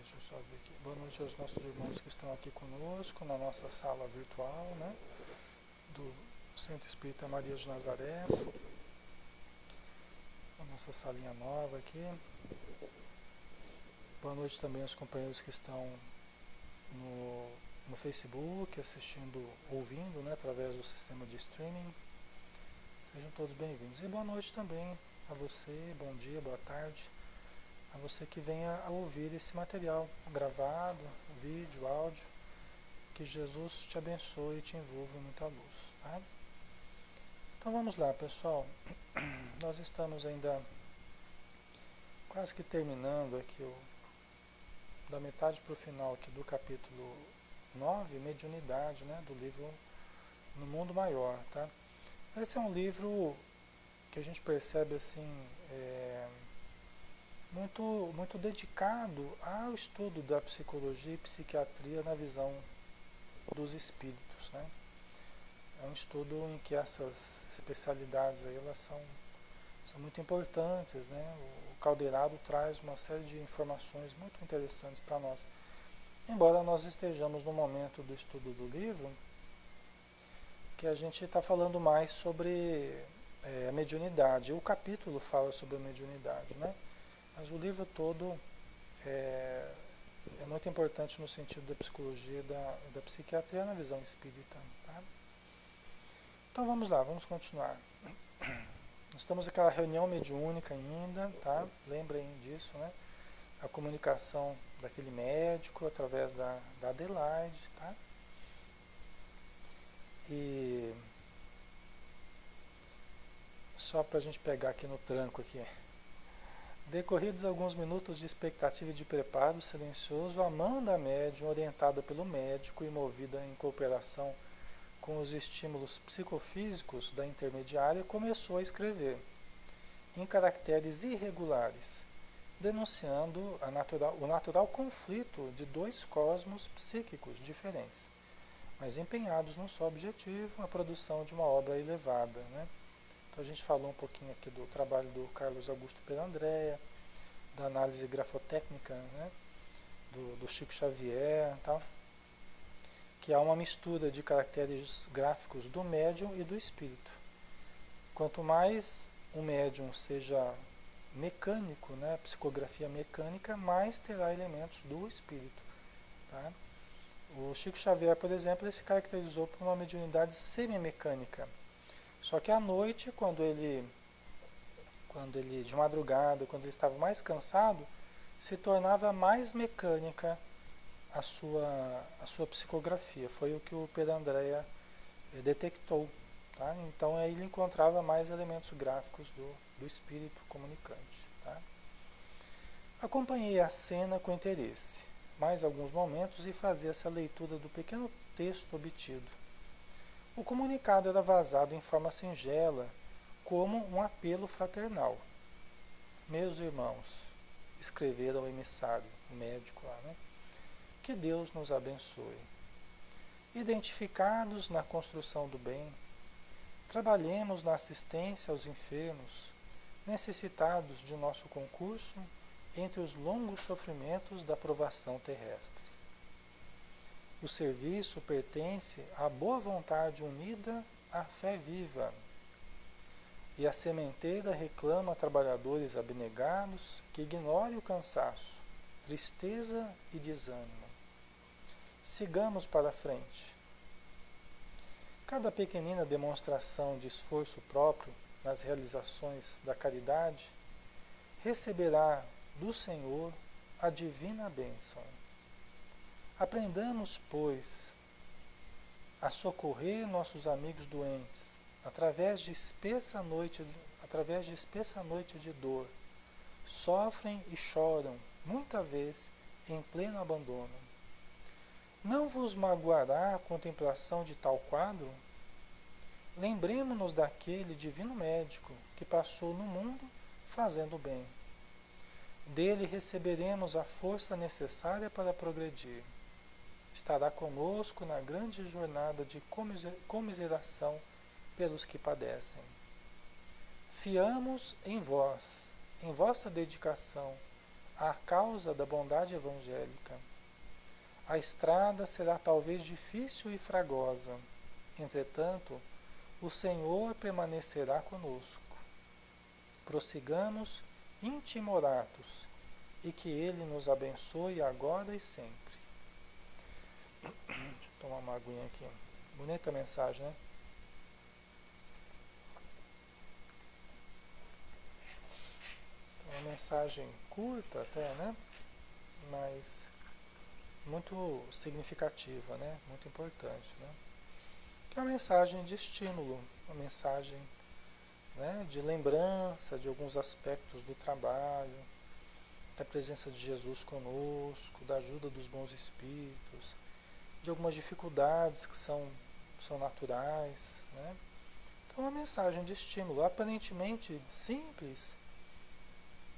Deixa eu só ver aqui. Boa noite aos nossos irmãos que estão aqui conosco na nossa sala virtual, né? Do Centro Espírita Maria de Nazaré, a nossa salinha nova aqui. Boa noite também aos companheiros que estão no Facebook, assistindo, ouvindo, né? Através do sistema de streaming. Sejam todos bem-vindos. E boa noite também a você, bom dia, boa tarde, a você que venha a ouvir esse material gravado, vídeo, áudio. Que Jesus te abençoe e te envolva em muita luz, tá? Então vamos lá, pessoal. Nós estamos ainda quase que terminando aqui da metade para o final aqui do capítulo 9, Mediunidade, né, do livro No Mundo Maior, tá? Esse é um livro que a gente percebe assim, muito, muito dedicado ao estudo da psicologia e psiquiatria na visão dos espíritos, né? É um estudo em que essas especialidades aí, elas são muito importantes, né? O Caldeirado traz uma série de informações muito interessantes para nós. Embora nós estejamos no momento do estudo do livro, que a gente está falando mais sobre a mediunidade. O capítulo fala sobre a mediunidade, né? Mas o livro todo é muito importante no sentido da psicologia e da psiquiatria na visão espírita. Tá? Então vamos lá, vamos continuar. Nós estamos naquela reunião mediúnica ainda, tá? Lembrem disso, né? A comunicação daquele médico através da Adelaide, tá? E só para a gente pegar aqui no tranco aqui. Decorridos alguns minutos de expectativa e de preparo silencioso, a mão da médium, orientada pelo médico e movida em cooperação com os estímulos psicofísicos da intermediária, começou a escrever, em caracteres irregulares, denunciando o natural conflito de dois cosmos psíquicos diferentes, mas empenhados num só objetivo, a produção de uma obra elevada, né? Então a gente falou um pouquinho aqui do trabalho do Carlos Augusto Perandrea, da análise grafotécnica, né? do Chico Xavier e tal, que há uma mistura de caracteres gráficos do médium e do espírito. Quanto mais o médium seja mecânico, né? Psicografia mecânica, mais terá elementos do espírito. Tá? O Chico Xavier, por exemplo, ele se caracterizou por uma mediunidade semimecânica. Só que à noite, quando ele de madrugada, quando ele estava mais cansado, se tornava mais mecânica a sua psicografia. Foi o que o Pedro Andréa detectou. Tá? Então aí ele encontrava mais elementos gráficos do espírito comunicante. Tá? Acompanhei a cena com interesse, mais alguns momentos, e fazia essa leitura do pequeno texto obtido. O comunicado era vazado em forma singela, como um apelo fraternal. Meus irmãos, escreveram o emissário, o médico lá, né? Que Deus nos abençoe. Identificados na construção do bem, trabalhemos na assistência aos enfermos, necessitados de nosso concurso entre os longos sofrimentos da provação terrestre. O serviço pertence à boa vontade unida à fé viva, e a sementeira reclama trabalhadores abnegados que ignorem o cansaço, tristeza e desânimo. Sigamos para a frente. Cada pequenina demonstração de esforço próprio nas realizações da caridade receberá do Senhor a divina bênção. Aprendamos, pois, a socorrer nossos amigos doentes através de espessa noite de dor. Sofrem e choram, muita vez, em pleno abandono. Não vos magoará a contemplação de tal quadro? Lembremo-nos daquele divino médico que passou no mundo fazendo bem. Dele receberemos a força necessária para progredir. Estará conosco na grande jornada de comiseração pelos que padecem. Fiamos em vós, em vossa dedicação, a causa da bondade evangélica. A estrada será talvez difícil e fragosa, entretanto, o Senhor permanecerá conosco. Prossigamos intimoratos e que Ele nos abençoe agora e sempre. Deixa eu tomar uma aguinha aqui. Bonita mensagem, né? Uma mensagem curta até, né? Mas muito significativa, né? Muito importante, né? Que é uma mensagem de estímulo, uma mensagem, né, de lembrança de alguns aspectos do trabalho, da presença de Jesus conosco, da ajuda dos bons espíritos, de algumas dificuldades que são naturais, né? Então, uma mensagem de estímulo, aparentemente simples,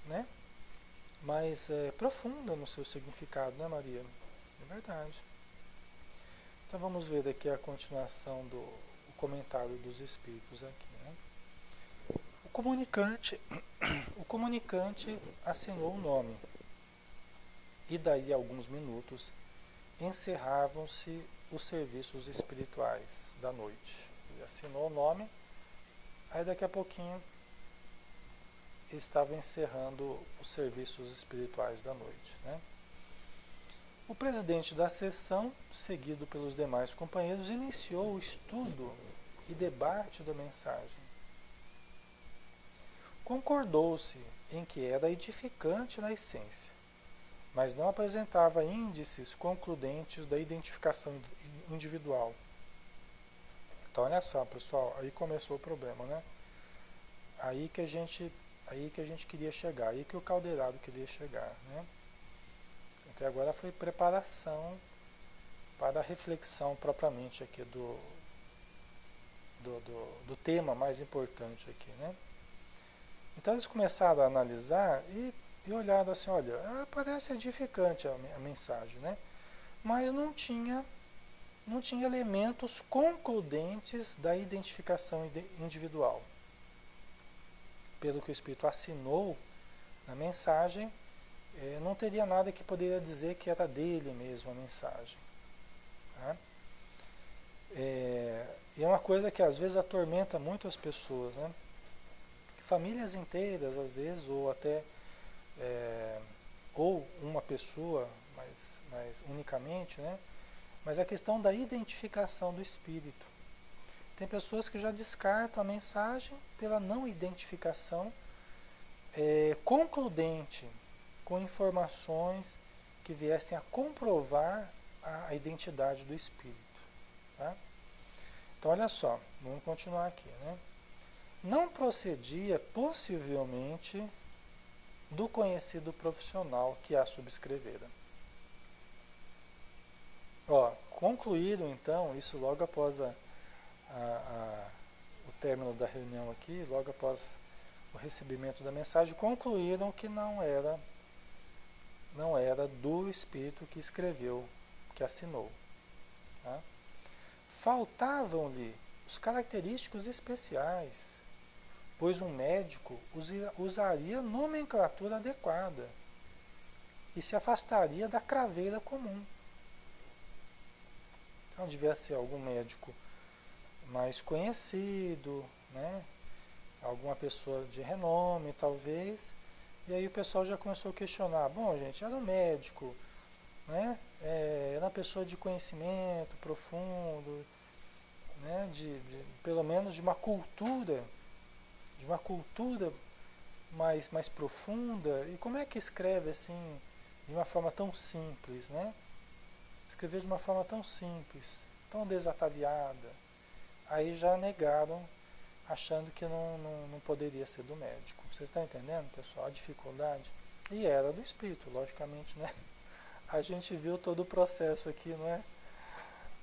né? Mas profunda no seu significado, né, Maria? É verdade. Então vamos ver aqui a continuação do o comentário dos espíritos aqui, né? O comunicante, o comunicante assinou o nome e daí a alguns minutos encerravam-se os serviços espirituais da noite. Ele assinou o nome, aí daqui a pouquinho estava encerrando os serviços espirituais da noite, né? O presidente da sessão, seguido pelos demais companheiros, iniciou o estudo e debate da mensagem. Concordou-se em que era edificante na essência, mas não apresentava índices concludentes da identificação individual. Então, olha só, pessoal, aí começou o problema, né? Aí que a gente queria chegar, aí que o Caldeirado queria chegar, né? Até agora foi preparação para a reflexão propriamente aqui do tema mais importante aqui, né? Então eles começaram a analisar e olharam assim, olha, parece edificante a mensagem, né? Mas não tinha elementos concludentes da identificação individual. Pelo que o Espírito assinou na mensagem, não teria nada que poderia dizer que era dele mesmo a mensagem. Tá? E é uma coisa que às vezes atormenta muito as pessoas, né? Famílias inteiras, às vezes, ou até ou uma pessoa, mas unicamente, né? Mas a questão da identificação do espírito. Tem pessoas que já descartam a mensagem pela não identificação concludente, com informações que viessem a comprovar a identidade do espírito. Tá? Então, olha só, vamos continuar aqui, né? Não procedia, possivelmente, do conhecido profissional que a subscrevera. Concluíram, então, isso logo após o término da reunião aqui, logo após o recebimento da mensagem, concluíram que não era do espírito que escreveu, que assinou. Tá? Faltavam-lhe os característicos especiais, pois um médico usaria nomenclatura adequada e se afastaria da craveira comum. Então devia ser algum médico mais conhecido, né? Alguma pessoa de renome, talvez. E aí o pessoal já começou a questionar. Bom, gente, era um médico, né? Era uma pessoa de conhecimento profundo, né? Pelo menos de uma cultura mais profunda. E como é que escreve assim, de uma forma tão simples, né? Escrever de uma forma tão simples, tão desataviada. Aí já negaram, achando que não poderia ser do médico. Vocês estão entendendo, pessoal, a dificuldade? E era do espírito, logicamente, né? A gente viu todo o processo aqui, não é?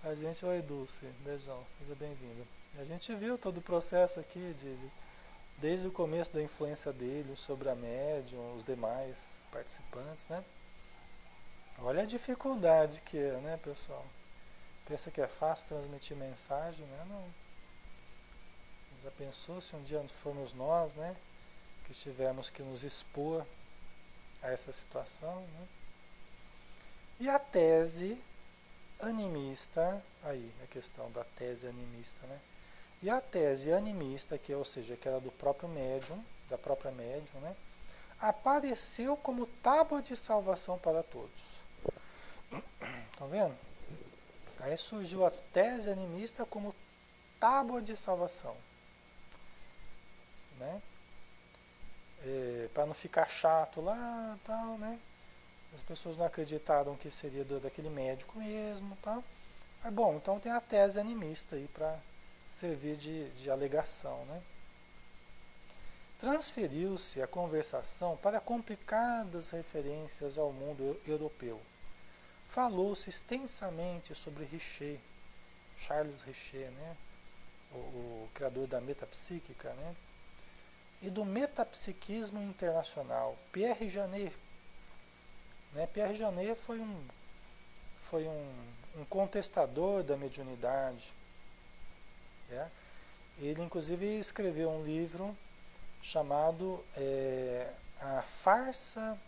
Oi, Dulce, beijão, seja bem-vindo. A gente viu todo o processo aqui, desde o começo da influência dele sobre a médium, os demais participantes, né? Olha a dificuldade que é, né, pessoal? Pensa que é fácil transmitir mensagem, né? Não. Já pensou se um dia formos nós, né, que tivermos que nos expor a essa situação, né? E a tese animista, aí a questão da tese animista, né? E a tese animista, que, ou seja, que era do próprio médium, da própria médium, né? Apareceu como tábua de salvação para todos. Estão vendo? Aí surgiu a tese animista como tábua de salvação, né? Para não ficar chato lá, tal, né? As pessoas não acreditaram que seria daquele médico mesmo, tal. Mas bom, então tem a tese animista aí para servir de alegação, né? Transferiu-se a conversação para complicadas referências ao mundo europeu. Falou-se extensamente sobre Richer, Charles Richer, né? O criador da metapsíquica, né? E do metapsiquismo internacional, Pierre Janet. Né? Pierre Janet foi um contestador da mediunidade. Né? Ele, inclusive, escreveu um livro chamado A Farsa...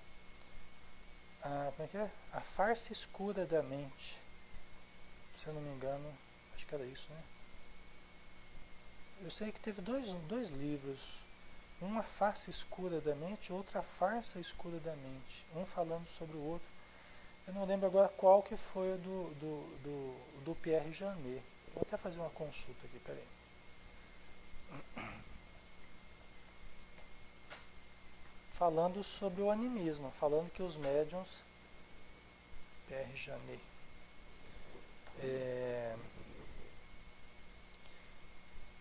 como é que é? A Farsa Escura da Mente. Se eu não me engano, acho que era isso, né? Eu sei que teve dois livros. Uma face escura da mente, outra farsa escura da mente. Um falando sobre o outro. Eu não lembro agora qual que foi o do Pierre Janet. Vou até fazer uma consulta aqui, peraí. Falando sobre o animismo, falando que os médiuns... Pierre Janet.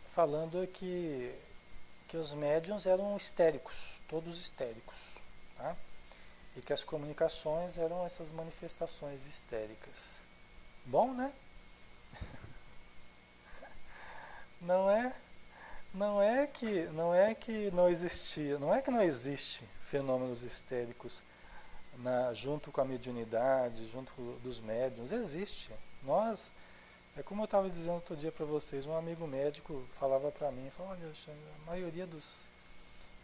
Falando que os médiuns eram histéricos, todos histéricos, tá? E que as comunicações eram essas manifestações histéricas. Bom, né? Não é, não é que não existia, não é que não existe fenômenos histéricos junto com a mediunidade, junto dos médiuns, existe. Nós, como eu estava dizendo outro dia para vocês, um amigo médico falava para mim, falou, olha, a maioria dos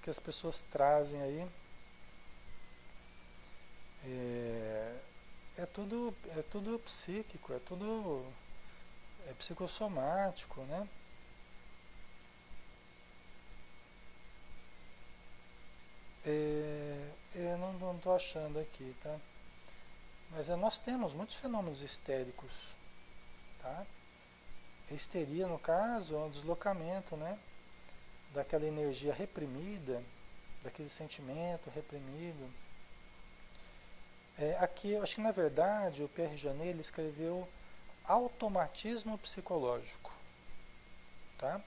que as pessoas trazem aí é tudo psíquico, é psicossomático, né? Eu não estou achando aqui, tá? Mas nós temos muitos fenômenos histéricos, tá? A histeria, no caso, é um deslocamento, né? Daquela energia reprimida, daquele sentimento reprimido. Aqui, eu acho que na verdade o Pierre Janet ele escreveu automatismo psicológico, tá?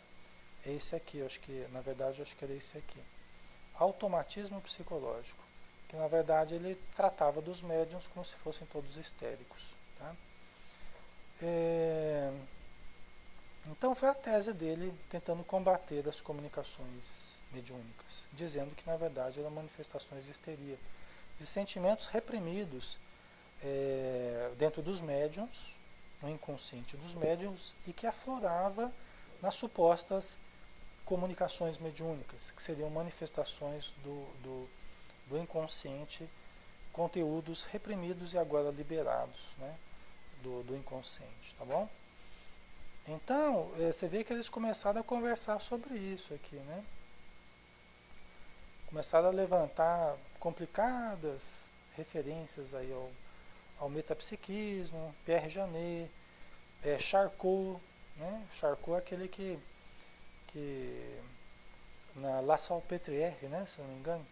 Esse aqui, eu acho que na verdade acho que era esse aqui. Automatismo psicológico, que na verdade ele tratava dos médiuns como se fossem todos histéricos, tá? Então foi a tese dele tentando combater as comunicações mediúnicas, dizendo que na verdade eram manifestações de histeria, de sentimentos reprimidos dentro dos médiuns, no inconsciente dos médiuns, e que aflorava nas supostas comunicações mediúnicas, que seriam manifestações do inconsciente, conteúdos reprimidos e agora liberados, né, do inconsciente, tá bom? Então, você vê que eles começaram a conversar sobre isso aqui, né? Começaram a levantar complicadas referências aí ao metapsiquismo, Pierre Janet, Charcot, né? Charcot é aquele que na La Salpêtrière, né, se não me engano,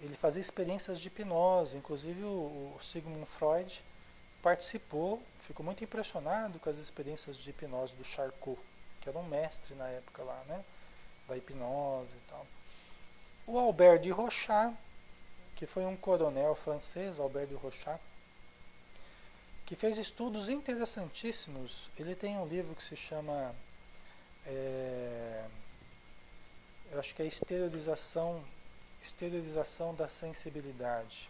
ele fazia experiências de hipnose, inclusive o Sigmund Freud participou, ficou muito impressionado com as experiências de hipnose do Charcot, que era um mestre na época lá, né, da hipnose e tal. O Albert de Rochat, que foi um coronel francês, Albert de Rochat, que fez estudos interessantíssimos. Ele tem um livro que se chama eu acho que é esterilização da sensibilidade.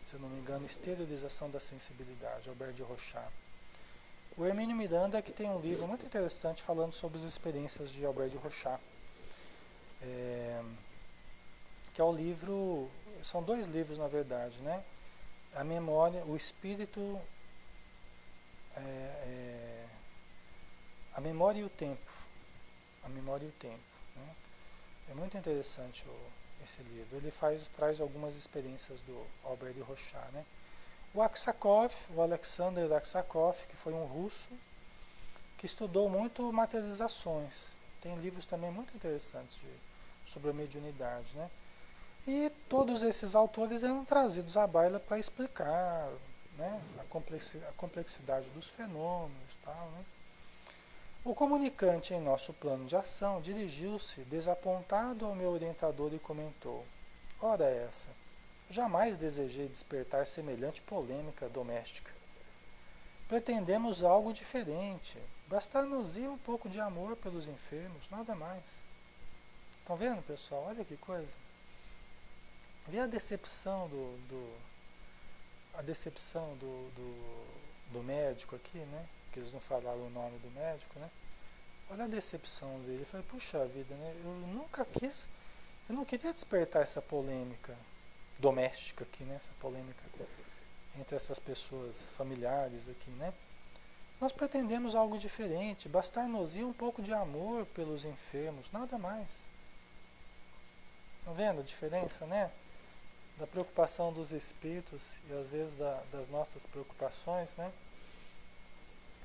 Se eu não me engano, esterilização da sensibilidade, Albert de Rochat. O Hermínio Miranda que tem um livro muito interessante falando sobre as experiências de Albert de Rochat. que é o livro, são dois livros na verdade, né? A memória, o espírito, é, é, a memória e o tempo, a memória e o tempo, né? É muito interessante esse livro. Ele traz algumas experiências do Albert de Rochat, né? O Aksakov, o Alexander Aksakov, que foi um russo que estudou muito materializações. Tem livros também muito interessantes sobre a mediunidade, né? E todos esses autores eram trazidos à baila para explicar, né, a complexidade dos fenômenos e tal, né? O comunicante em nosso plano de ação dirigiu-se desapontado ao meu orientador e comentou: ora essa, jamais desejei despertar semelhante polêmica doméstica. Pretendemos algo diferente. Bastar-nos-ia um pouco de amor pelos enfermos, nada mais. Estão vendo, pessoal? Olha que coisa. Vê a decepção do médico aqui, né? Que eles não falaram o nome do médico, né? Olha a decepção dele. Ele falou, puxa vida, né? Eu não queria despertar essa polêmica doméstica aqui, né? Essa polêmica entre essas pessoas familiares aqui, né? Nós pretendemos algo diferente, bastar-nos-ia um pouco de amor pelos enfermos, nada mais. Estão vendo a diferença, né? Da preocupação dos espíritos e às vezes das nossas preocupações, né?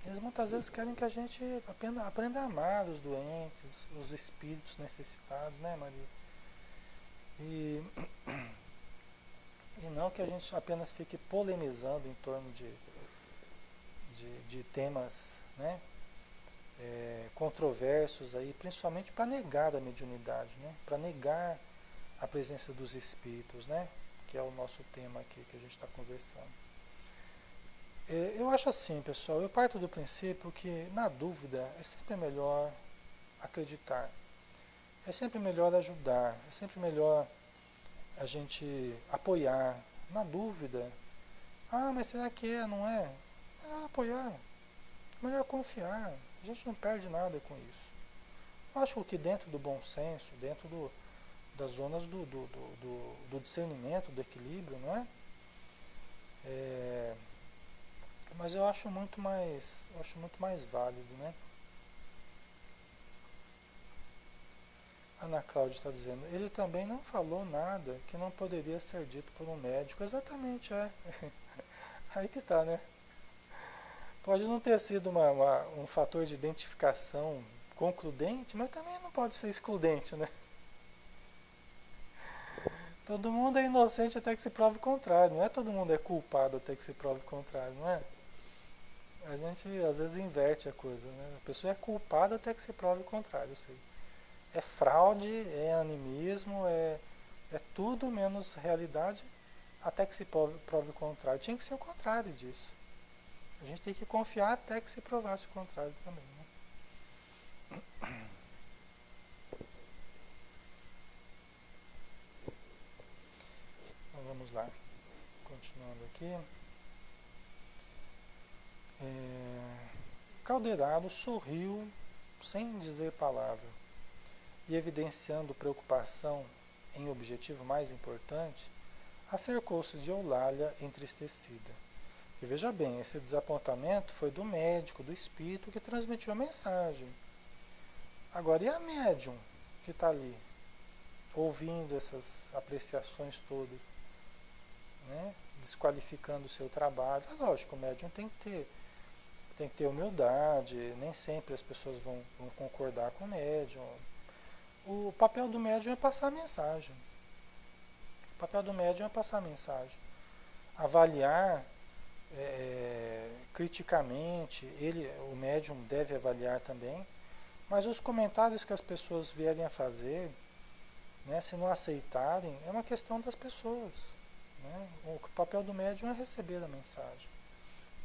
Eles muitas vezes querem que a gente aprenda a amar os doentes, os espíritos necessitados, né, Maria? E não que a gente apenas fique polemizando em torno de temas, né, controversos aí, principalmente para negar a mediunidade, né? Para negar a presença dos espíritos, né? Que é o nosso tema aqui que a gente está conversando. Eu acho assim, pessoal, eu parto do princípio que, na dúvida, é sempre melhor acreditar, é sempre melhor ajudar, é sempre melhor a gente apoiar. Na dúvida, mas será que não é? É melhor apoiar, é melhor confiar, a gente não perde nada com isso. Eu acho que dentro do bom senso, dentro das zonas do discernimento, do equilíbrio, não é? Mas eu acho muito mais válido, né? Ana Cláudia está dizendo, ele também não falou nada que não poderia ser dito por um médico. Exatamente, é. Aí que tá, né? Pode não ter sido um fator de identificação concludente, mas também não pode ser excludente, né? Todo mundo é inocente até que se prove o contrário. Não é todo mundo é culpado até que se prove o contrário, não é? A gente às vezes inverte a coisa, né? A pessoa é culpada até que se prove o contrário, eu sei. É fraude, é animismo, é tudo menos realidade até que se prove o contrário. Tinha que ser o contrário disso. A gente tem que confiar até que se provasse o contrário também, né? Então vamos lá. Continuando aqui. Calderaro sorriu sem dizer palavra e, evidenciando preocupação em objetivo mais importante, acercou-se de Eulália entristecida. E veja bem, esse desapontamento foi do médico, do espírito que transmitiu a mensagem. Agora, e a médium que está ali, ouvindo essas apreciações todas, né, desqualificando o seu trabalho? É lógico, o médium tem que ter humildade, nem sempre as pessoas vão concordar com o médium. O papel do médium é passar a mensagem. O papel do médium é passar a mensagem. Avaliar criticamente, o médium deve avaliar também, mas os comentários que as pessoas vierem a fazer, né, se não aceitarem, é uma questão das pessoas, né? O papel do médium é receber a mensagem,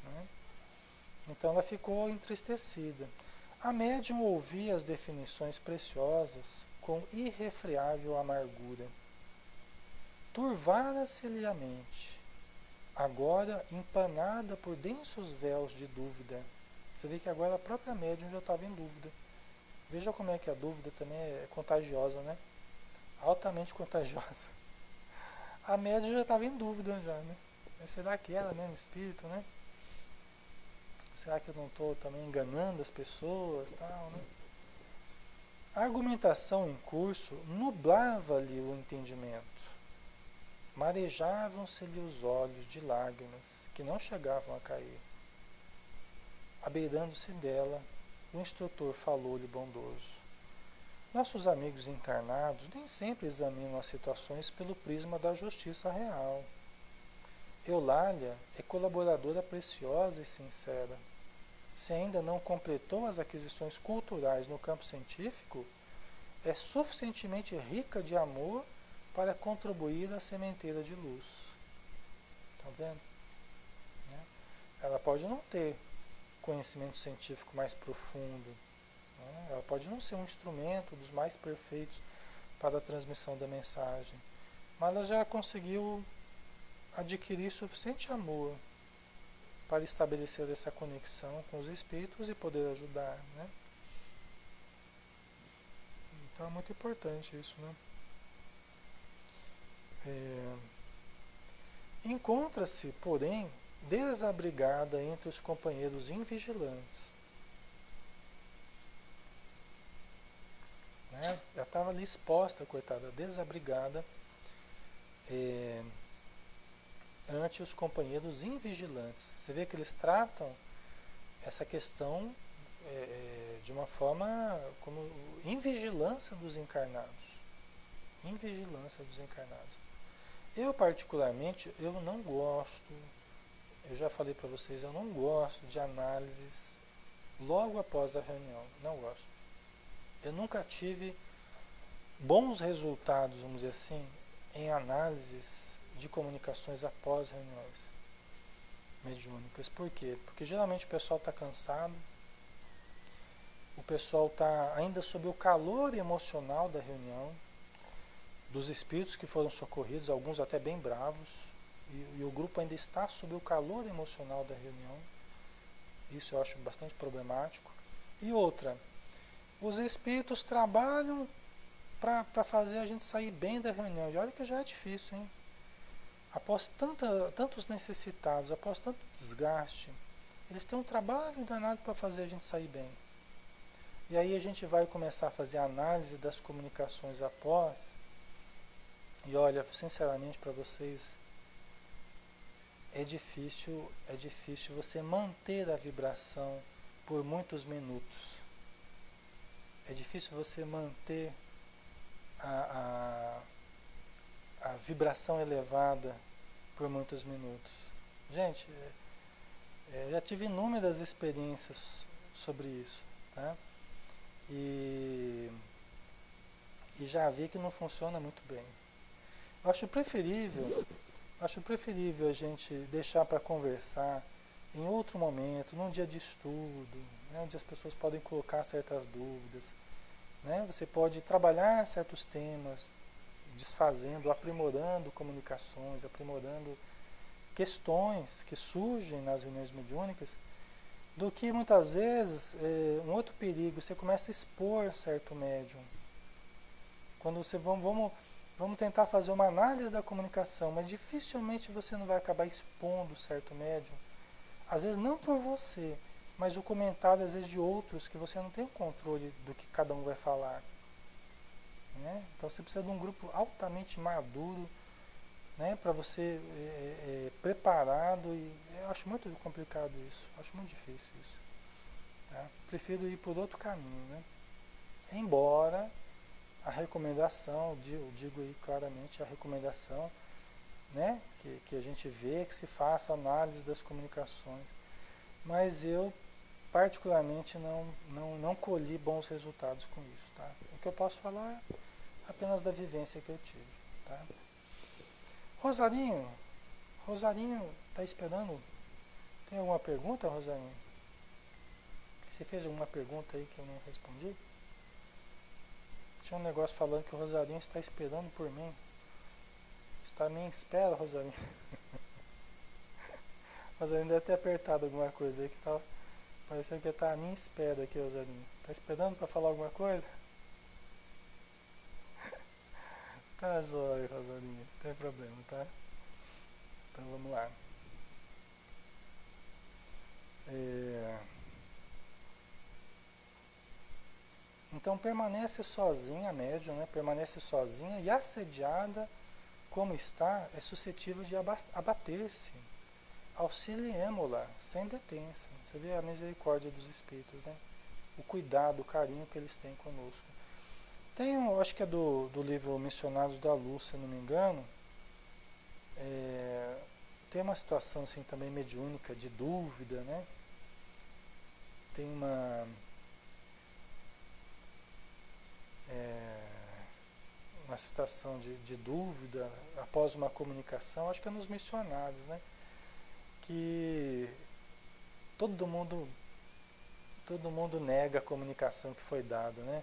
né? Então ela ficou entristecida. A médium ouvia as definições preciosas com irrefreável amargura. Turvara-se-lhe a mente, agora empanada por densos véus de dúvida. Você vê que agora a própria médium já estava em dúvida. Veja como é que a dúvida também é contagiosa, né? Altamente contagiosa. A médium já estava em dúvida já, né? Mas será que ela mesmo espírito, né? Será que eu não estou também enganando as pessoas, tal, né? A argumentação em curso nublava-lhe o entendimento. Marejavam-se-lhe os olhos de lágrimas que não chegavam a cair. Abeirando-se dela, o instrutor falou-lhe bondoso. Nossos amigos encarnados nem sempre examinam as situações pelo prisma da justiça real. Eulália é colaboradora preciosa e sincera. Se ainda não completou as aquisições culturais no campo científico, é suficientemente rica de amor para contribuir à sementeira de luz. Está vendo? Né? Ela pode não ter conhecimento científico mais profundo, né? Ela pode não ser um instrumento dos mais perfeitos para a transmissão da mensagem, mas ela já conseguiu adquirir suficiente amor para estabelecer essa conexão com os espíritos e poder ajudar, né? Então é muito importante isso, né? Encontra-se, porém, desabrigada entre os companheiros invigilantes. Né? Ela estava ali exposta, coitada, desabrigada, ante os companheiros invigilantes. Você vê que eles tratam essa questão de uma forma como invigilância dos encarnados. Invigilância dos encarnados. Eu particularmente, eu não gosto, eu já falei para vocês, eu não gosto de análises logo após a reunião, não gosto. Eu nunca tive bons resultados, vamos dizer assim, em análises de comunicações após reuniões mediúnicas. Por quê? Porque geralmente o pessoal está cansado, o pessoal está ainda sob o calor emocional da reunião, dos espíritos que foram socorridos, alguns até bem bravos, e o grupo ainda está sob o calor emocional da reunião. Isso eu acho bastante problemático. E outra, os espíritos trabalham para fazer a gente sair bem da reunião. E olha que já é difícil, hein? Após tantos necessitados, após tanto desgaste, eles têm um trabalho danado para fazer a gente sair bem. E aí a gente vai começar a fazer a análise das comunicações após. E olha, sinceramente para vocês, é difícil você manter a vibração por muitos minutos. É difícil você manter a vibração elevada por muitos minutos. Gente, já tive inúmeras experiências sobre isso, tá? E já vi que não funciona muito bem. Eu acho preferível a gente deixar para conversar em outro momento, num dia de estudo, né, onde as pessoas podem colocar certas dúvidas, né? Você pode trabalhar certos temas, desfazendo, aprimorando comunicações, aprimorando questões que surgem nas reuniões mediúnicas, do que muitas vezes, um outro perigo, você começa a expor certo médium. Quando você vamos tentar fazer uma análise da comunicação, mas dificilmente você não vai acabar expondo certo médium. Às vezes não por você, mas o comentário às vezes de outros que você não tem o controle do que cada um vai falar. Né? Então você precisa de um grupo altamente maduro, né, para você preparado, e eu acho muito complicado isso, acho muito difícil isso. Tá? Prefiro ir por outro caminho, né? Embora a recomendação, eu digo aí claramente a recomendação, né, que a gente vê, que se faça análise das comunicações, mas eu particularmente não colhi bons resultados com isso. Tá? O que eu posso falar é apenas da vivência que eu tive. Tá? Rosarinho está esperando? Tem alguma pergunta, Rosarinho? Você fez alguma pergunta aí que eu não respondi? Tinha um negócio falando que o Rosarinho está esperando por mim. Está à minha espera, Rosarinho. Rosarinho deve ter apertado alguma coisa aí que tá parecendo que está à minha espera aqui, Rosarinho. Está esperando para falar alguma coisa? Tá jóia, Rosalinha. Não tem problema, tá? Então vamos lá. É, Então permanece sozinha a médium, né? Permanece sozinha e assediada como está, é suscetível de abater-se. Auxiliemo-la, sem detença. Você vê a misericórdia dos espíritos, né? O cuidado, o carinho que eles têm conosco. Tem um, acho que é do livro Missionários da Luz, se não me engano, é, tem uma situação assim também mediúnica, de dúvida, né? Tem é, uma situação de dúvida após uma comunicação, acho que é nos missionários, né? Que todo mundo, todo mundo nega a comunicação que foi dada, né?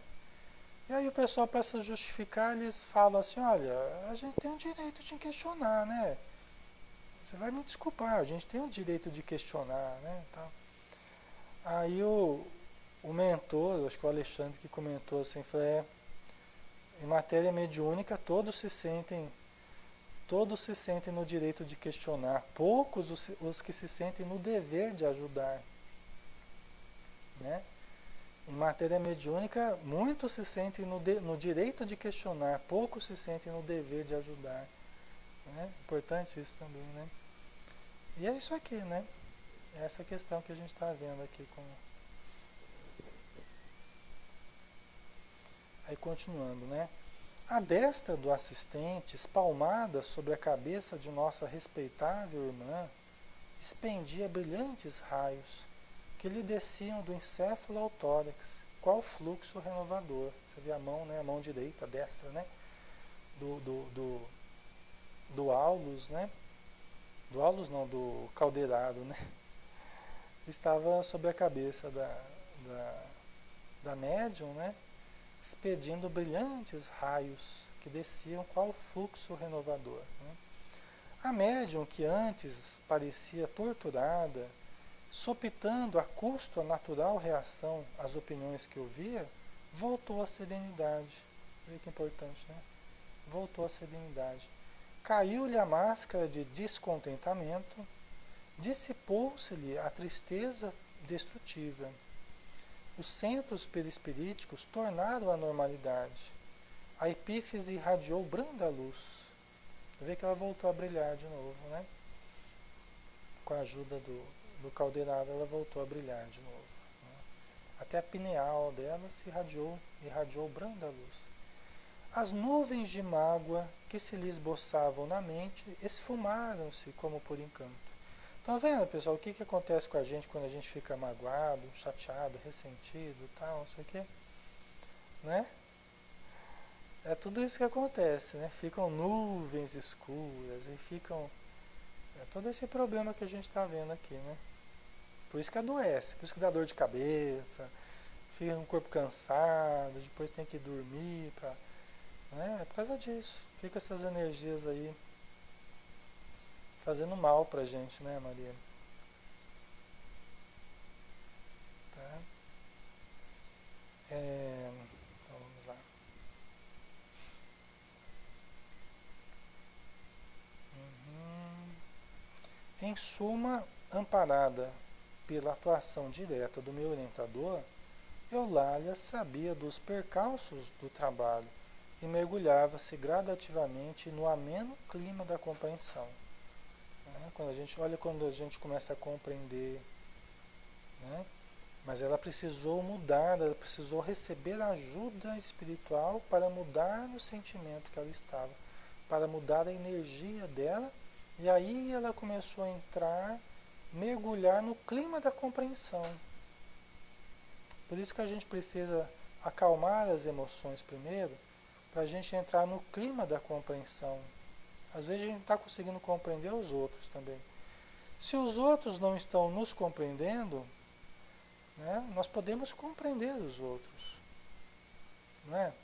E aí o pessoal, para se justificar, eles falam assim, olha, a gente tem o direito de questionar, né? Você vai me desculpar, a gente tem o direito de questionar, né? Então, aí o mentor, acho que o Alexandre que comentou assim, foi, em matéria mediúnica todos se sentem no direito de questionar, poucos os que se sentem no dever de ajudar, né? Em matéria mediúnica, muitos se sentem no direito de questionar, poucos se sentem no dever de ajudar, né? Importante isso também, né? E é isso aqui, né? É essa questão que a gente está vendo aqui com... Aí continuando, né? A destra do assistente, espalmada sobre a cabeça de nossa respeitável irmã, expendia brilhantes raios que lhe desciam do encéfalo ao tórax, qual fluxo renovador. Você vê a mão, né? A mão direita, a destra, né? Do Aulus, né? Do Aulus não, do caldeirado, né? Estava sobre a cabeça da, da médium, né? Expedindo brilhantes raios que desciam qual fluxo renovador, né? A médium, que antes parecia torturada, sopitando a custo a natural reação às opiniões que ouvia, voltou à serenidade. Olha que importante, né? Voltou à serenidade. Caiu-lhe a máscara de descontentamento, dissipou-se-lhe a tristeza destrutiva. Os centros perispiríticos tornaram a normalidade. A epífise irradiou branda luz. Você vê que ela voltou a brilhar de novo, né? Com a ajuda do caldeirado, ela voltou a brilhar de novo, né? Até a pineal dela se irradiou branda luz. As nuvens de mágoa que se lhe esboçavam na mente esfumaram-se como por encanto. Estão vendo, pessoal, o que acontece com a gente quando a gente fica magoado, chateado, ressentido, tal, não sei o quê, né? É tudo isso que acontece, né? Ficam nuvens escuras e ficam... É todo esse problema que a gente está vendo aqui, né? Por isso que adoece, por isso que dá dor de cabeça, fica com o corpo cansado, depois tem que dormir, né? É por causa disso. Fica essas energias aí fazendo mal pra gente, né, Maria? Tá? Então vamos lá. Uhum. Em suma, amparada pela atuação direta do meu orientador, Eulália sabia dos percalços do trabalho e mergulhava-se gradativamente no ameno clima da compreensão, né? Quando a gente começa a compreender, né? Mas ela precisou mudar, ela precisou receber ajuda espiritual para mudar o sentimento que ela estava, para mudar a energia dela, e aí ela começou a entrar, mergulhar no clima da compreensão. Por isso que a gente precisa acalmar as emoções primeiro, para a gente entrar no clima da compreensão. Às vezes a gente não está conseguindo compreender os outros também. Se os outros não estão nos compreendendo, né, nós podemos compreender os outros, não é?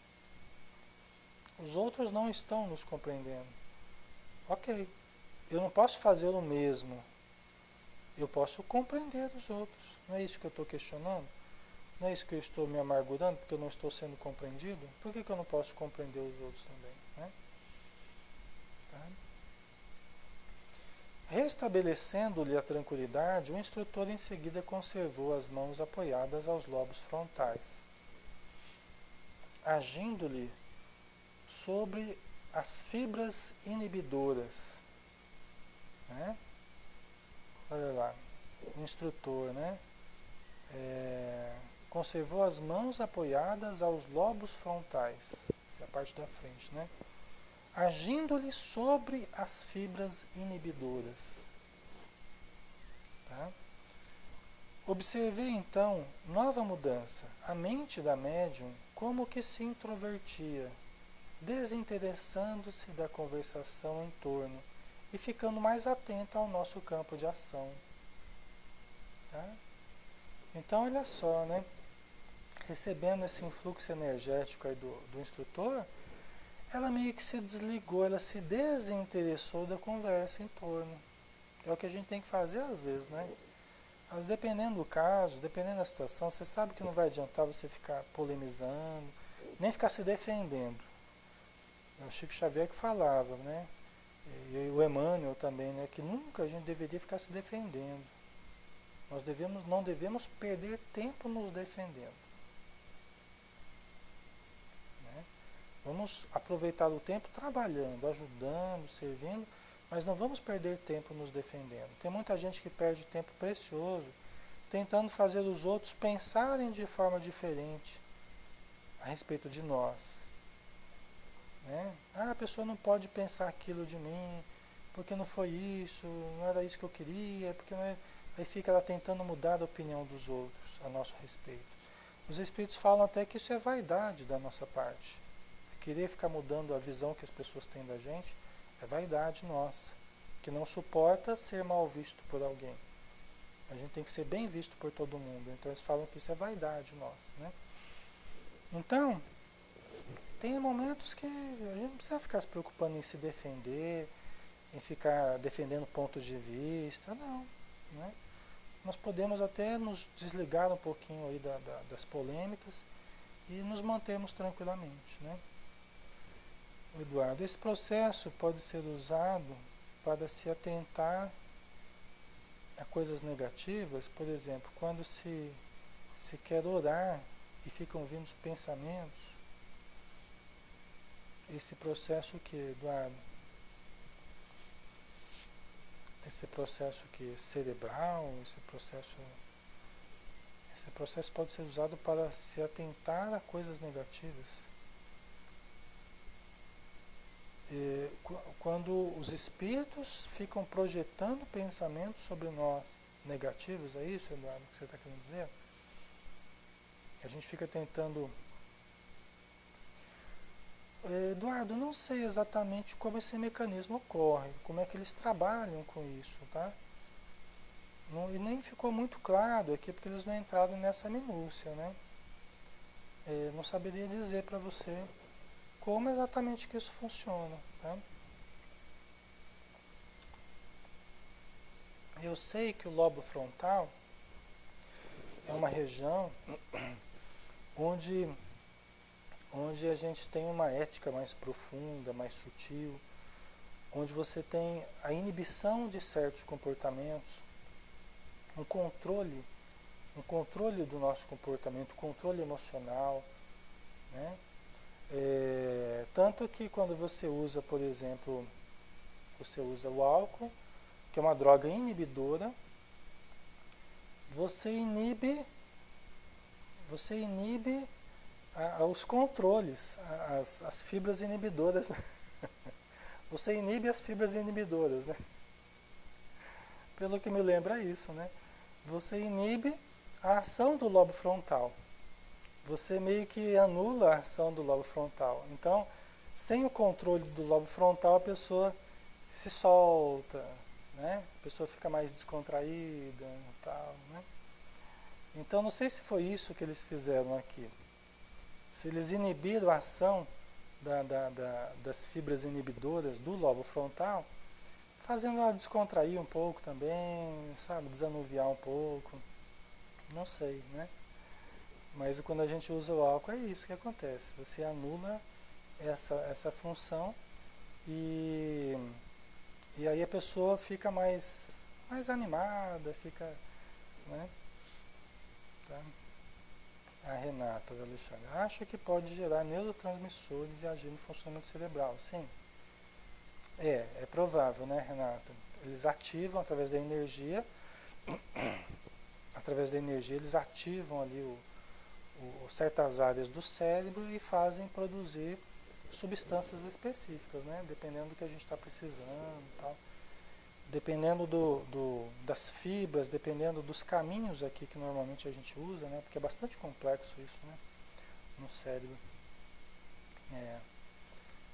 Os outros não estão nos compreendendo. Ok, eu não posso fazer o mesmo. Eu posso compreender os outros. Não é isso que eu estou questionando? Não é isso que eu estou me amargurando porque eu não estou sendo compreendido? Por que eu não posso compreender os outros também, né? Tá? Restabelecendo-lhe a tranquilidade, o instrutor em seguida conservou as mãos apoiadas aos lobos frontais, agindo-lhe sobre as fibras inibidoras. Né? Olha lá, o instrutor, né? Conservou as mãos apoiadas aos lobos frontais, essa é a parte da frente, né? Agindo-lhe sobre as fibras inibidoras. Tá? Observei então nova mudança. A mente da médium como que se introvertia, desinteressando-se da conversação em torno e ficando mais atenta ao nosso campo de ação. Tá? Então, olha só, né? Recebendo esse influxo energético aí do instrutor, ela meio que se desligou, ela se desinteressou da conversa em torno. É o que a gente tem que fazer às vezes, né? Mas dependendo do caso, dependendo da situação, você sabe que não vai adiantar você ficar polemizando, nem ficar se defendendo. É o Chico Xavier que falava, né? E o Emmanuel também, né? Que nunca a gente deveria ficar se defendendo. Nós não devemos perder tempo nos defendendo. Né? Vamos aproveitar o tempo trabalhando, ajudando, servindo, mas não vamos perder tempo nos defendendo. Tem muita gente que perde tempo precioso tentando fazer os outros pensarem de forma diferente a respeito de nós. Né? Ah, a pessoa não pode pensar aquilo de mim, porque não foi isso, não era isso que eu queria, porque não é... Aí fica ela tentando mudar a opinião dos outros a nosso respeito. Os espíritos falam até que isso é vaidade da nossa parte. Querer ficar mudando a visão que as pessoas têm da gente é vaidade nossa, que não suporta ser mal visto por alguém. A gente tem que ser bem visto por todo mundo. Então eles falam que isso é vaidade nossa. Né? Então, tem momentos que a gente não precisa ficar se preocupando em se defender, em ficar defendendo pontos de vista, não. Né? Nós podemos até nos desligar um pouquinho aí das polêmicas e nos mantermos tranquilamente. Né? Eduardo, esse processo pode ser usado para se atentar a coisas negativas, por exemplo, quando se quer orar e ficam vindo os pensamentos. Esse processo que, Eduardo? Esse processo que cerebral, esse processo pode ser usado para se atentar a coisas negativas. Quando os espíritos ficam projetando pensamentos sobre nós negativos, é isso, Eduardo, que você está querendo dizer? A gente fica tentando... Eduardo, não sei exatamente como esse mecanismo ocorre, como é que eles trabalham com isso, tá? Não, e nem ficou muito claro aqui, porque eles não entraram nessa minúcia, né? Não saberia dizer para você como exatamente que isso funciona, tá? Eu sei que o lobo frontal é uma região onde a gente tem uma ética mais profunda, mais sutil, onde você tem a inibição de certos comportamentos, um controle do nosso comportamento, controle emocional, né? Tanto que quando você usa, por exemplo, você usa o álcool, que é uma droga inibidora, você inibe os controles, as fibras inibidoras. Você inibe as fibras inibidoras, né? Pelo que me lembra é isso, né? Você inibe a ação do lobo frontal. Você meio que anula a ação do lobo frontal. Então, sem o controle do lobo frontal, a pessoa se solta, né? A pessoa fica mais descontraída e tal, né? Então, não sei se foi isso que eles fizeram aqui. Se eles inibiram a ação das fibras inibidoras do lobo frontal, fazendo ela descontrair um pouco também, sabe? Desanuviar um pouco. Não sei, né? Mas quando a gente usa o álcool é isso que acontece. Você anula essa função e, e aí a pessoa fica mais animada, fica, né? Tá? A Renata do Alexandre. Acho que pode gerar neurotransmissores e agir no funcionamento cerebral. Sim, é provável, né, Renata? Eles ativam através da energia eles ativam ali certas áreas do cérebro e fazem produzir substâncias específicas, né? Dependendo do que a gente está precisando e tal. Dependendo das fibras, dependendo dos caminhos aqui que normalmente a gente usa, né? Porque é bastante complexo isso, né? No cérebro. É.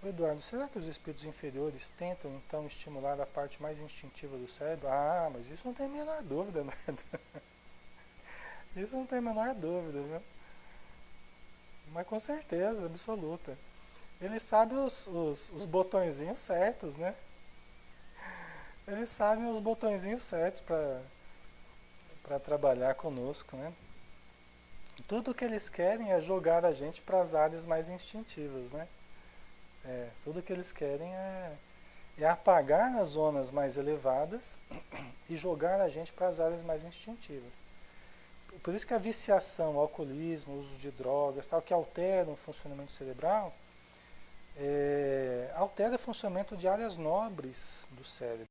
O Eduardo, será que os espíritos inferiores tentam então estimular a parte mais instintiva do cérebro? Ah, mas isso não tem a menor dúvida, né? Isso não tem a menor dúvida, viu? Mas com certeza, absoluta. Eles sabem os botõezinhos certos, né? Eles sabem os botõezinhos certos para trabalhar conosco, né? Tudo que eles querem é jogar a gente para as áreas mais instintivas, né? Tudo que eles querem é apagar as zonas mais elevadas e jogar a gente para as áreas mais instintivas. Por isso que a viciação, o alcoolismo, o uso de drogas, tal, que alteram o funcionamento cerebral, altera o funcionamento de áreas nobres do cérebro.